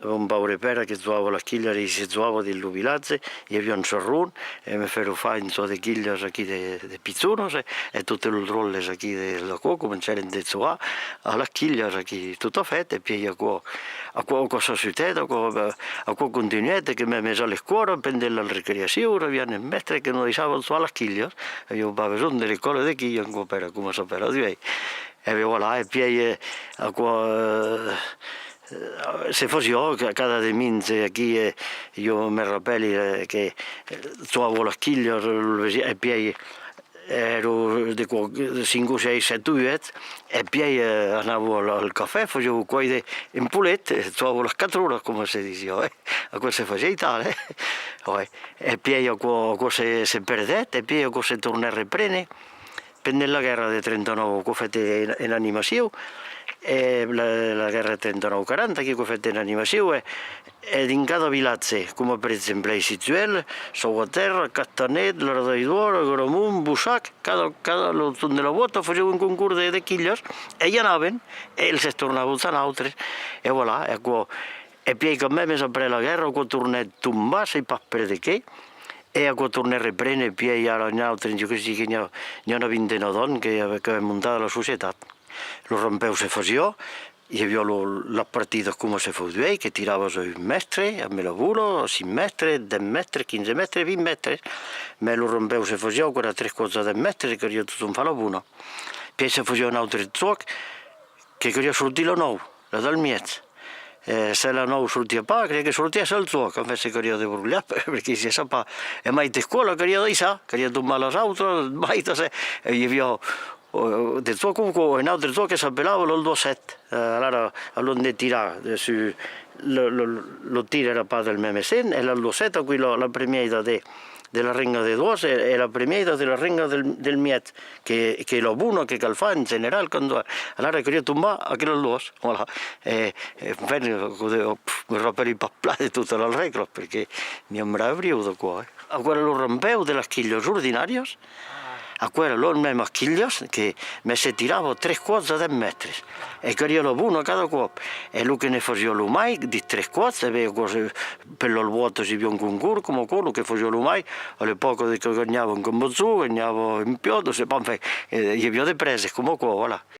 un paure pera che trovavo la chiglia e si trovavo di lubilazze, e aveva un sorrun, e mi fero fare in so de chiglia qui de pizzunos, e tutte le rolle qui della coco, cominciare in tezzo alla chiglia qui tutto fatto, e poi a qua società, a qua continuate che mi ha messo alle scuole, prendere la ricreazione, viene il mestre che non diceva su alla chiglia, e io avevo bisogno delle cose di chiglia, come sapere di lei, e voilà, e poi a qua... se fossi io, cada de minze qui, io mi rappelli che trovavo la chiglia e poi ero di 5, 6, 7 anni e poi andavo al caffè, facevo qua in pulette, trovavo la catrura come si dice, a cosa si faceva tale, e poi qua si perdette e poi qua si torna a riprendere. Nella guerra del 39 ho fatto in animazione, e la guerra del 39-40 che ho fatto in animazione, ed in cada villaggio, come per esempio i Sizuel, Soguaterra, Castanet, Lardaiduora, Gramun, Bussac, cada l'autunno della volta facevo un concorso di chiglia e gli andavano e si tornavano a altri, e voilà, e poi con me mi sapeva la guerra, ho tornato a tumbare, sei pappere di che, e a tornare a riprendere, e poi gli altri che ne hanno vinto una donna che aveva montato la società. Lo rompevo se faceva, e aveva la partita come se fosse, che tirava sui metri, a me lavoro, 6 metri, 10 metri, 15 metri, 20 metri, me lo rompevo se faceva, quella 3 cose da metri, che io tutto un fallo buono. Poi se faceva un altro gioco, che io sortiva la 9, la dal mezzo. Se la 9 sortia pa, credo che sortisse il gioco, invece che io devo rullare, perché si sa pa, e mai di scuola che io sa, che io domani all'altro, mai da se, e io del gioco comunque, un altro gioco che sapevamo, lo 2-7, allora ne tirava, lo tiro era padre del MMSN, e la 2-7 qui la premiera della ringa dei due e la premiera della ringa del miet, che è lo buono che fa in generale, quando allora che io tomba a quello due, voilà, e mi rappello i papplati tutte le regole, perché mi avrei da qua. A quello lo rompevo delle chiglie ordinarie, a quello lo mesmo chiglie che mi si tirava 3 cose da metri, e che io lo buono cada cuop, e lo che ne facevo mai di 3 cose, per lo vuoto si più un concorso come quello che facevo mai, alle poche che guadagnavo in Combozzu, guadagnavo in Piodo, se poi io vi ho prese come qua, voilà.